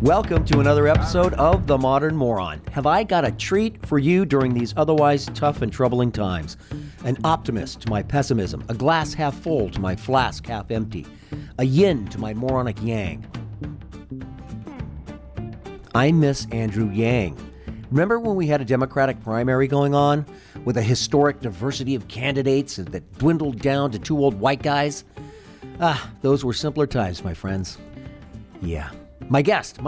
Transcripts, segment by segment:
Welcome to another episode of The Modern Moron. Have I got a treat for you during these otherwise tough and troubling times? An optimist to my pessimism, a glass half full to my flask half empty, a yin to my moronic yang. I miss Andrew Yang. Remember when we had a Democratic primary going on with a historic diversity of candidates that dwindled down to two old white guys? Those were simpler times, my friends. Yeah. My guest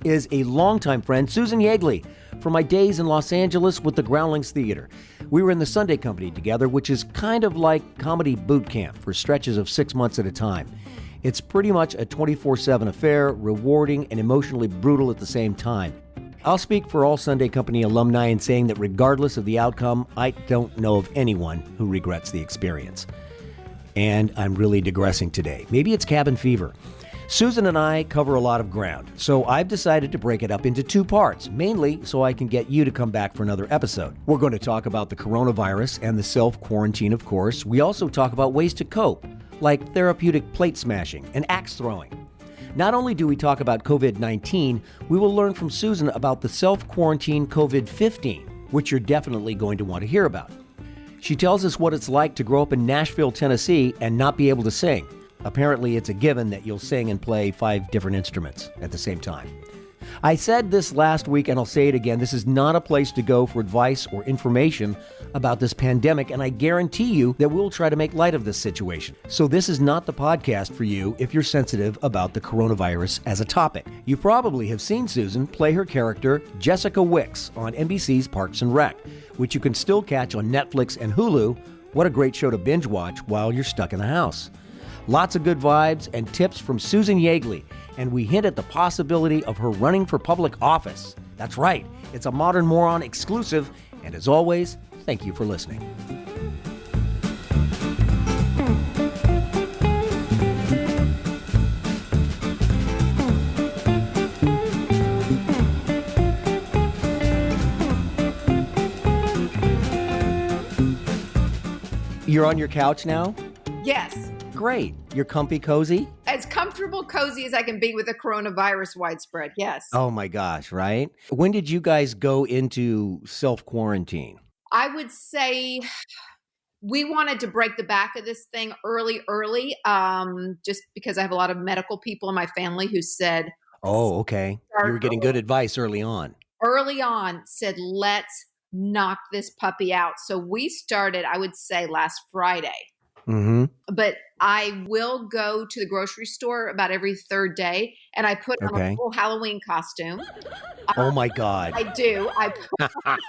is a longtime friend, Susan Yeagley, from my days in Los Angeles with the Groundlings Theater. We were in the Sunday Company together, which is kind of like comedy boot camp for stretches of 6 months at a time. It's pretty much a 24/7 affair, rewarding and emotionally brutal at the same time. I'll speak for all Sunday Company alumni in saying that regardless of the outcome, I don't know of anyone who regrets the experience. And I'm really digressing today. Maybe it's cabin fever. Susan and I cover a lot of ground, so I've decided to break it up into two parts, mainly so I can get you to come back for another episode. We're going to talk about the coronavirus and the self-quarantine, of course. We also talk about ways to cope, like therapeutic plate smashing and axe throwing. Not only do we talk about COVID-19, we will learn from Susan about the self-quarantine COVID-15, which you're definitely going to want to hear about. She tells us what it's like to grow up in Nashville, Tennessee, and not be able to sing. Apparently, it's a given that you'll sing and play 5 different instruments at the same time. I said this last week, and I'll say it again. This is not a place to go for advice or information about this pandemic, and I guarantee you that we'll try to make light of this situation. So this is not the podcast for you if you're sensitive about the coronavirus as a topic. You probably have seen Susan play her character Jessica Wicks on NBC's Parks and Rec, which you can still catch on Netflix and Hulu. What a great show to binge watch while you're stuck in the house. Lots of good vibes and tips from Susan Yeagley, and we hint at the possibility of her running for public office. That's right, it's a Modern Moron exclusive, and as always, thank you for listening. You're on your couch now? Yes. Great. You're comfy, cozy? As comfortable, cozy as I can be with the coronavirus widespread, yes. Oh my gosh, right? When did you guys go into self-quarantine? I would say we wanted to break the back of this thing early, just because I have a lot of medical people in my family who said... Oh, okay. You were getting good advice early on. Early on, said, let's knock this puppy out. So we started, I would say, last Friday. Mm-hmm. But I will go to the grocery store about every third day, and I put on a full Halloween costume. Oh my God. I do. I put on...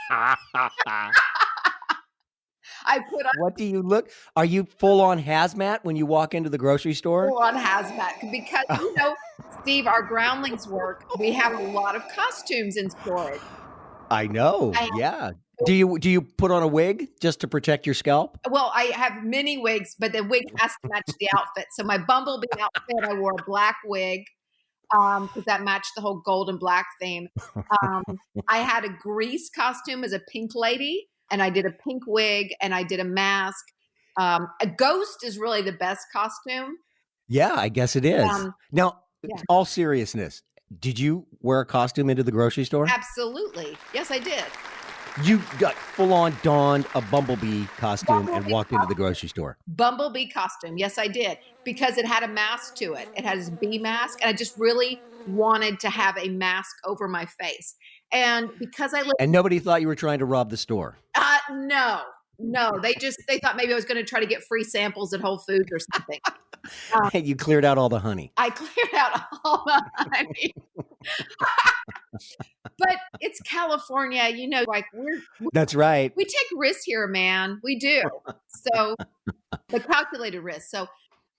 What do you look? Are you full on hazmat when you walk into the grocery store? Full on hazmat. Because, Steve, our groundlings work, we have a lot of costumes in storage. I know. Yeah. Do you put on a wig just to protect your scalp? Well, I have many wigs, but the wig has to match the outfit. So my Bumblebee outfit, I wore a black wig because that matched the whole gold and black theme. I had a Grease costume as a pink lady, and I did a pink wig, and I did a mask. A ghost is really the best costume. Yeah, I guess it is. Now, all seriousness, did you wear a costume into the grocery store? Absolutely. Yes, I did. You got full-on donned a Bumblebee costume and walked into the grocery store. Bumblebee costume. Yes, I did. Because it had a mask to it. It had this bee mask. And I just really wanted to have a mask over my face. And because I lived... And nobody thought you were trying to rob the store? No. They thought maybe I was going to try to get free samples at Whole Foods or something. And you cleared out all the honey. I cleared out all the honey. But it's California, That's right. We take risks here, man. We do. So the calculated risk. So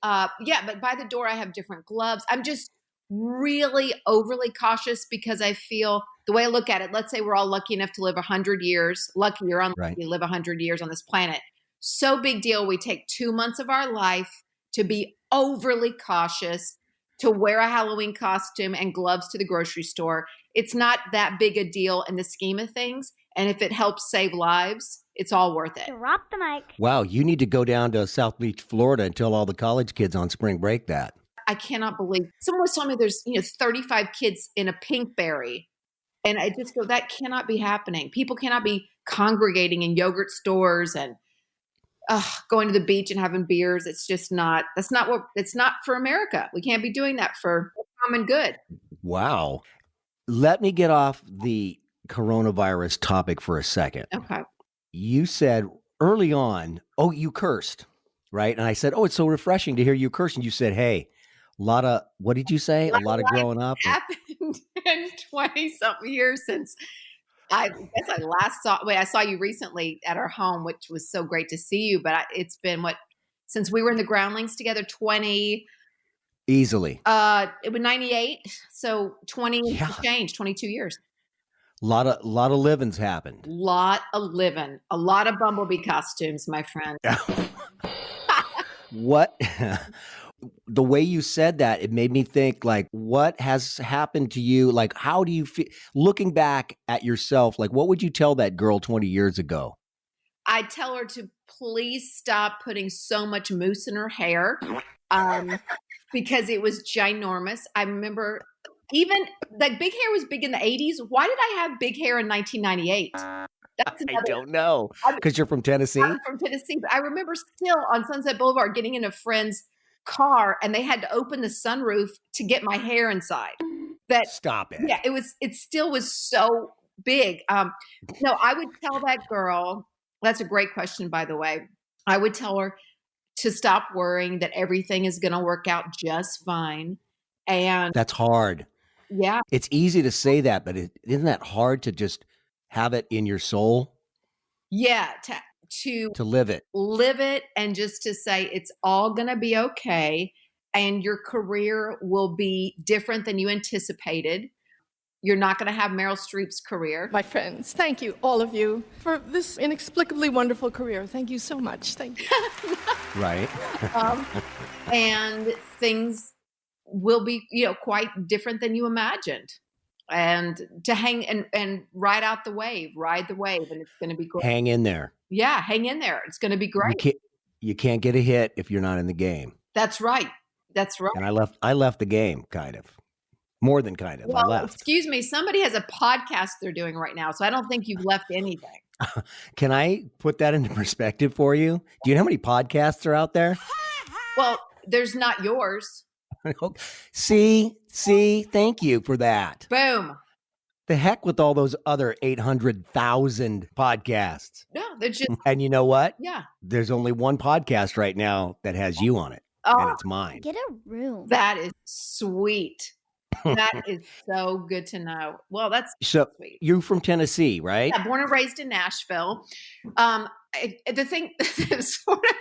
but by the door I have different gloves. I'm just really overly cautious because I feel the way I look at it, let's say we're all lucky enough to live 100 years, lucky or unlucky to live 100 years on this planet. So big deal. We take 2 months of our life to be overly cautious, to wear a Halloween costume and gloves to the grocery store. It's not that big a deal in the scheme of things. And if it helps save lives, it's all worth it. Drop the mic. Wow, you need to go down to South Beach, Florida and tell all the college kids on spring break that. I cannot believe someone was telling me there's, 35 kids in a Pinkberry. And I just go, that cannot be happening. People cannot be congregating in yogurt stores and going to the beach and having beers. It's just not, it's not for America. We can't be doing that for common good. Wow. Let me get off the coronavirus topic for a second. Okay. You said early on, you cursed, right? And I said, it's so refreshing to hear you curse. And you said, hey, what did you say? A lot of growing up. Happened in 20 something years since I guess I saw you recently at our home, which was so great to see you. But it's been since we were in the Groundlings together, 20. Easily. It was 98. So 20 change, 22 years. A lot of livings happened. Lot of living. A lot of bumblebee costumes, my friend. What? The way you said that, it made me think, like, what has happened to you? Like, how do you feel looking back at yourself? Like, what would you tell that girl 20 years ago? I'd tell her to please stop putting so much mousse in her hair, because it was ginormous. I remember even like big hair was big in the 80s. Why did I have big hair in 1998? I don't know. Because you're from Tennessee? I'm from Tennessee. But I remember still on Sunset Boulevard getting in a friend's car and they had to open the sunroof to get my hair inside. Stop it. Yeah, it still was so big. No, I would tell that girl, that's a great question, by the way. I would tell her to stop worrying that everything is going to work out just fine. And that's hard. Yeah. It's easy to say that, but isn't that hard to just have it in your soul? Yeah. To live it and just to say it's all going to be okay. And your career will be different than you anticipated. You're not going to have Meryl Streep's career. My friends, thank you, all of you, for this inexplicably wonderful career. Thank you so much. Thank you. Right. And things will be, quite different than you imagined. And to hang and ride the wave, and it's going to be great. Hang in there. Yeah, hang in there. It's going to be great. You can't get a hit if you're not in the game. That's right. And I left the game, kind of. More than kind of. Well, I left. Excuse me. Somebody has a podcast they're doing right now, so I don't think you've left anything. Can I put that into perspective for you? Do you know how many podcasts are out there? Well, there's not yours. See, thank you for that. Boom. The heck with all those other 800,000 podcasts. No, they're just. And you know what? Yeah. There's only one podcast right now that has you on it, and it's mine. Get a room. That is sweet. That is so good to know. Well, that's so sweet. You're from Tennessee, right? Yeah, born and raised in Nashville. The thing that's sort of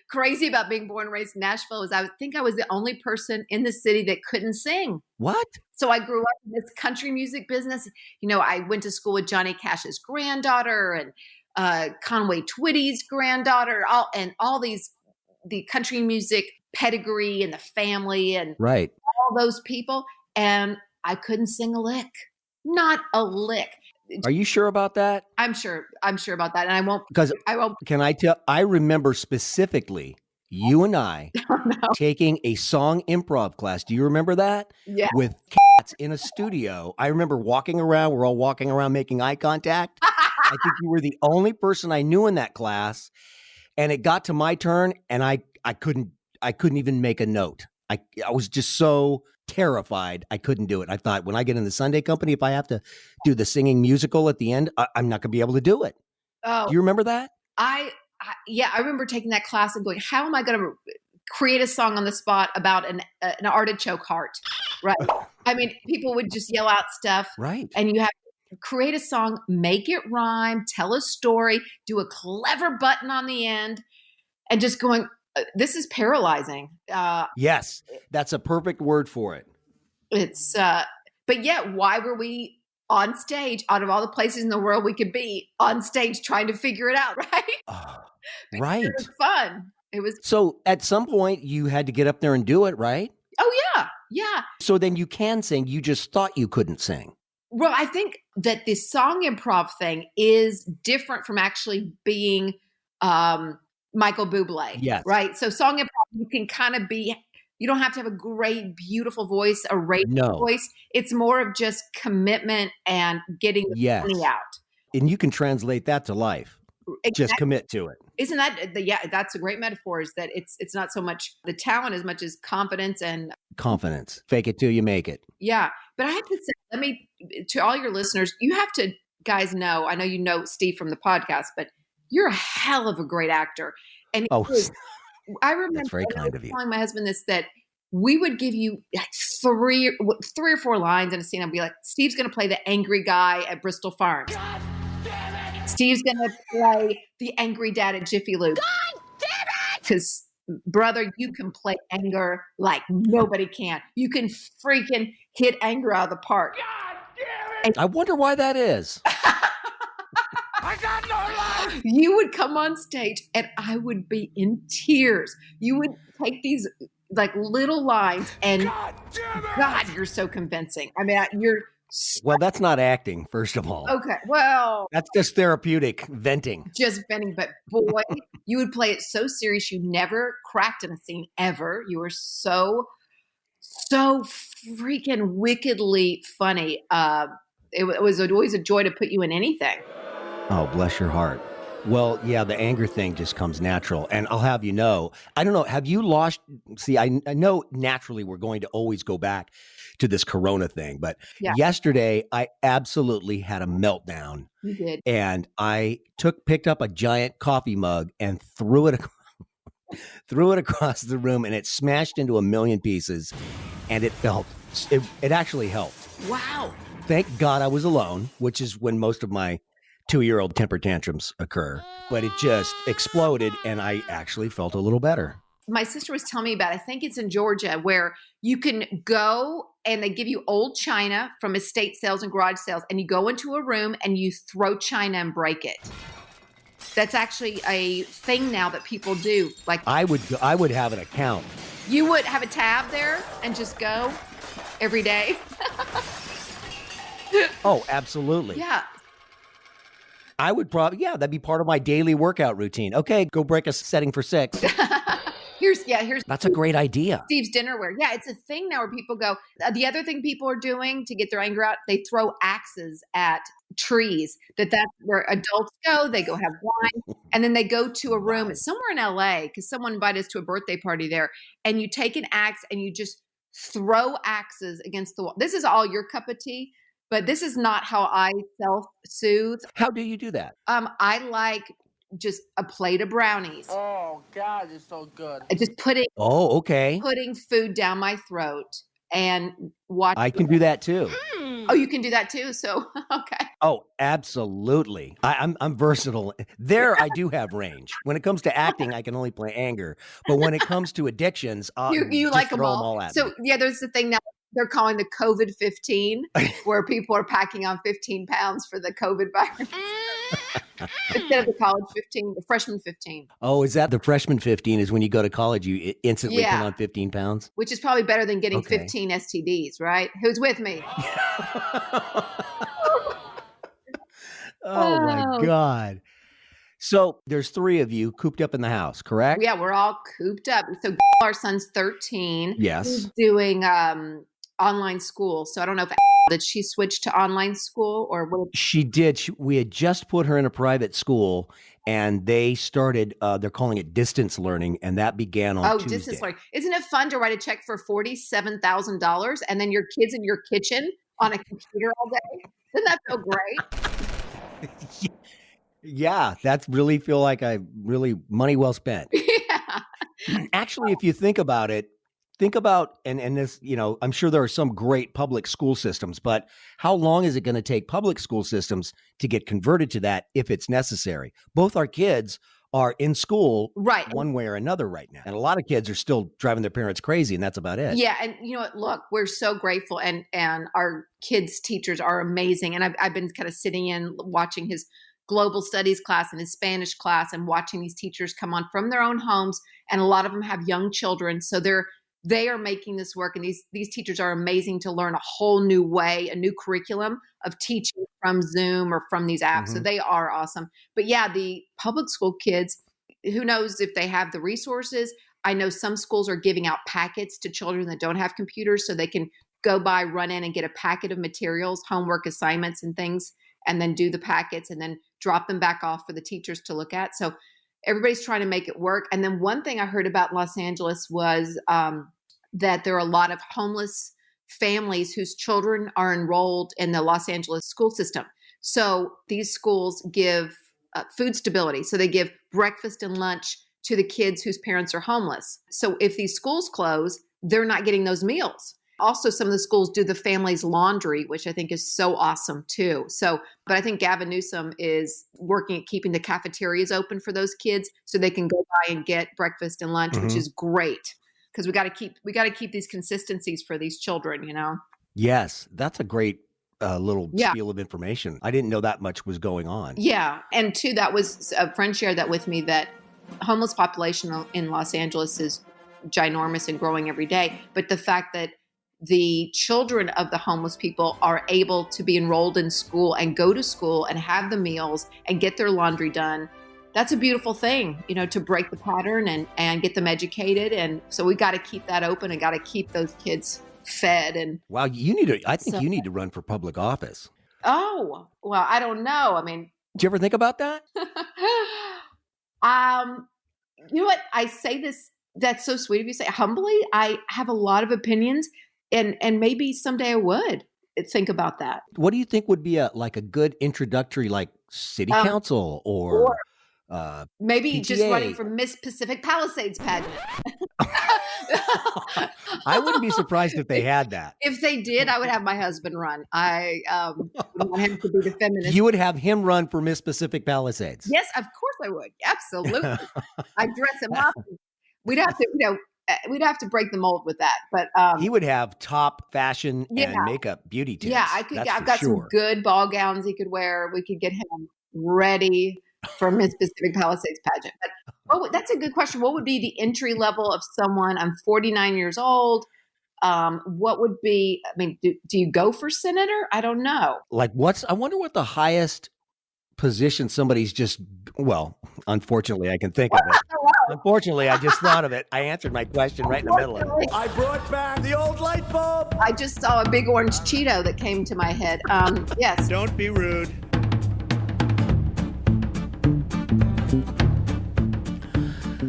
crazy about being born and raised in Nashville is I think I was the only person in the city that couldn't sing. What? So I grew up in this country music business. I went to school with Johnny Cash's granddaughter and Conway Twitty's granddaughter, all the country music pedigree and the family and right. all those people. And I couldn't sing a lick, not a lick. Are you sure about that? I'm sure about that. And I won't. Can I tell? I remember specifically you and I taking a song improv class. Do you remember that? Yeah. With cats in a studio. I remember walking around. We're all walking around making eye contact. I think you were the only person I knew in that class. And it got to my turn and I couldn't even make a note. I was just so terrified I couldn't do it. I thought when I get in the Sunday company, if I have to do the singing musical at the end, I'm not going to be able to do it. Oh, do you remember that? I remember taking that class and going, how am I going to create a song on the spot about an artichoke heart? Right. I mean, people would just yell out stuff. Right. And you have to create a song, make it rhyme, tell a story, do a clever button on the end, and just going, this is paralyzing. Yes, that's a perfect word for it. It's, but yet, why were we on stage out of all the places in the world we could be on stage trying to figure it out, right? Right. It was fun. It was. So at some point you had to get up there and do it, right? Oh, yeah. Yeah. So then you can sing. You just thought you couldn't sing. Well, I think that the song improv thing is different from actually being Michael Bublé. Yes. Right. So song improv, you can kind of be You don't have to have a great, beautiful voice, a radio No. voice. It's more of just commitment and getting the money Yes. out. And you can translate that to life. Just Exactly. commit to it. Isn't that that's a great metaphor, is that it's not so much the talent as much as confidence and Confidence. Fake it till you make it. yeah. But I have to say, to all your listeners, you have to guys know, I know you know Steve from the podcast, but you're a hell of a great actor. And Oh, I remember that's very when I kind was of you. telling my husband this, that we would give you like three or four lines in a scene. I'd be like, Steve's going to play the angry guy at Bristol Farms. Steve's going to play the angry dad at Jiffy Lube. God damn it! Because, brother, you can play anger like nobody can. You can freaking hit anger out of the park. God damn it! I wonder why that is. I got no life. You would come on stage and I would be in tears. You would take these like little lines and God, you're so convincing. I mean, you're Well, that's not acting, first of all. okay. Well, That's just therapeutic venting. just venting, but boy, you would play it so serious. You never cracked in a scene ever. You were so freaking wickedly funny. It was always a joy to put you in anything. Oh, bless your heart. Well, yeah, the anger thing just comes natural. And I'll have you know, I don't know, have you lost? See, I know naturally we're going to always go back to this Corona thing, but Yeah. yesterday I absolutely had a meltdown. You did. And I picked up a giant coffee mug and threw it across the room, and it smashed into a million pieces, and it actually helped. Wow. Thank God I was alone, which is when most of my 2-year-old temper tantrums occur, but it just exploded and I actually felt a little better. My sister was telling me about, I think it's in Georgia, where you can go and they give you old china from estate sales and garage sales, and you go into a room and you throw china and break it. That's actually a thing now that people do. Like I would have an account. you would have a tab there and just go every day. Oh, absolutely. Yeah. I would probably, that'd be part of my daily workout routine. Okay, go break a setting for 6. Here's That's a great idea. Steve's dinnerware. Yeah, it's a thing now where people go. The other thing people are doing to get their anger out, they throw axes at trees. That's where adults go. They go have wine, and then they go to a room. It's somewhere in LA because someone invited us to a birthday party there. And you take an axe and you just throw axes against the wall. This is all your cup of tea, but this is not how I self-soothe. How do you do that? I like just a plate of brownies. Oh God, it's so good. Just putting Okay. food down my throat and watch. I can do that too. Oh, you can do that too. So, okay. Oh, absolutely. I'm versatile. There, I do have range. When it comes to acting, I can only play anger. But when it comes to addictions, You just like them throw all. at So, me. yeah, there's the thing now they're calling the COVID-15, where people are packing on 15 pounds for the COVID virus. Instead of the college 15, the freshman 15, Oh, is that the freshman 15 is when you go to college, you instantly Yeah. put on 15 pounds? which is probably better than getting Okay. 15 STDs, right? Who's with me? Oh my God. So there's 3 of you cooped up in the house, correct? Yeah, we're all cooped up. So our son's 13. Yes. He's doing online school. So I don't know if did she switch to online school or what? She did. We had just put her in a private school, and they started, they're calling it distance learning, and that began on Tuesday. Distance learning. Isn't it fun to write a check for $47,000 and then your kid's in your kitchen on a computer all day? Doesn't that feel great? Yeah, that's really feel like money well spent. Yeah. Actually, if you think about it, and this, I'm sure there are some great public school systems, but how long is it going to take public school systems to get converted to that if it's necessary? Both our kids are in school Right. one way or another right now. And a lot of kids are still driving their parents crazy, and that's about it. Yeah. And you know what? Look, we're so grateful. And our kids' teachers are amazing. And I've been kind of sitting in watching his global studies class and his Spanish class and watching these teachers come on from their own homes. And a lot of them have young children. So they are making this work. And these teachers are amazing to learn a whole new way, a new curriculum of teaching from Zoom or from these apps. So they are awesome. But yeah, the public school kids, who knows if they have the resources. I know some schools are giving out packets to children that don't have computers so they can go by, run in and get a packet of materials, homework assignments and things, and then do the packets and then drop them back off for the teachers to look at. So everybody's trying to make it work. And then one thing I heard about Los Angeles was that there are a lot of homeless families whose children are enrolled in the Los Angeles school system. So these schools give food stability. So they give breakfast and lunch to the kids whose parents are homeless. So if these schools close, they're not getting those meals. Also, some of the schools do the family's laundry, which I think is so awesome too. So, but I think Gavin Newsom is working at keeping the cafeterias open for those kids so they can go by and get breakfast and lunch, which is great because we got to keep these consistencies for these children, you know? Yes, that's a great little spiel of information. I didn't know that much was going on. Yeah. And two, that was a friend shared that with me, that homeless population in Los Angeles is ginormous and growing every day. But the fact that the children of the homeless people are able to be enrolled in school and go to school and have the meals and get their laundry done, that's a beautiful thing, you know, to break the pattern and get them educated. And so we got to keep that open and got to keep those kids fed. And wow, you need to run for public office. Oh, well, I don't know. I mean, did you ever think about that? You know what? I say this, that's so sweet of you to say. Humbly, I have a lot of opinions. And maybe someday I would think about that. What do you think would be a good introductory, like city council or maybe PTA? Just running for Miss Pacific Palisades pageant? I wouldn't be surprised if they had that. If they did, I would have my husband run. I want him to be the feminist. You would have him run for Miss Pacific Palisades. Yes, of course I would. Absolutely. I'd dress him up. We'd have to, we'd have to break the mold with that, but he would have top fashion and makeup beauty tips. Yeah, I could. I've got some good ball gowns he could wear. We could get him ready for Miss Pacific Palisades pageant. But that's a good question. What would be the entry level of someone? I'm 49 years old. What would be? I mean, do you go for senator? I don't know. I wonder what the highest position somebody's just. Well, unfortunately, I can think of it. Unfortunately, I just thought of it. I answered my question right in the middle of it. I brought back the old light bulb. I just saw a big orange Cheeto that came to my head. Yes. Don't be rude.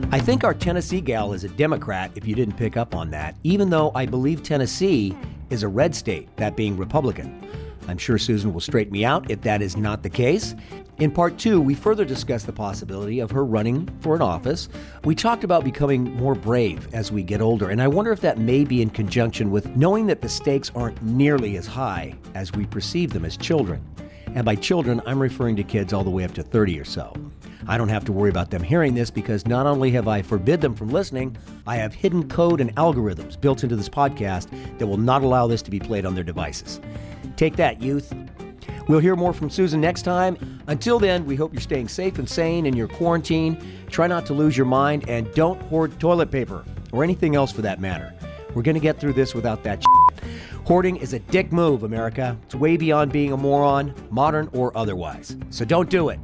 I think our Tennessee gal is a Democrat, if you didn't pick up on that, even though I believe Tennessee is a red state, that being Republican. I'm sure Susan will straighten me out if that is not the case. In part 2, we further discussed the possibility of her running for an office. We talked about becoming more brave as we get older, and I wonder if that may be in conjunction with knowing that the stakes aren't nearly as high as we perceive them as children. And by children, I'm referring to kids all the way up to 30 or so. I don't have to worry about them hearing this because not only have I forbid them from listening, I have hidden code and algorithms built into this podcast that will not allow this to be played on their devices. Take that, youth. We'll hear more from Susan next time. Until then, we hope you're staying safe and sane in your quarantine. Try not to lose your mind and don't hoard toilet paper or anything else for that matter. We're going to get through this without that shit. Hoarding is a dick move, America. It's way beyond being a moron, modern or otherwise. So don't do it.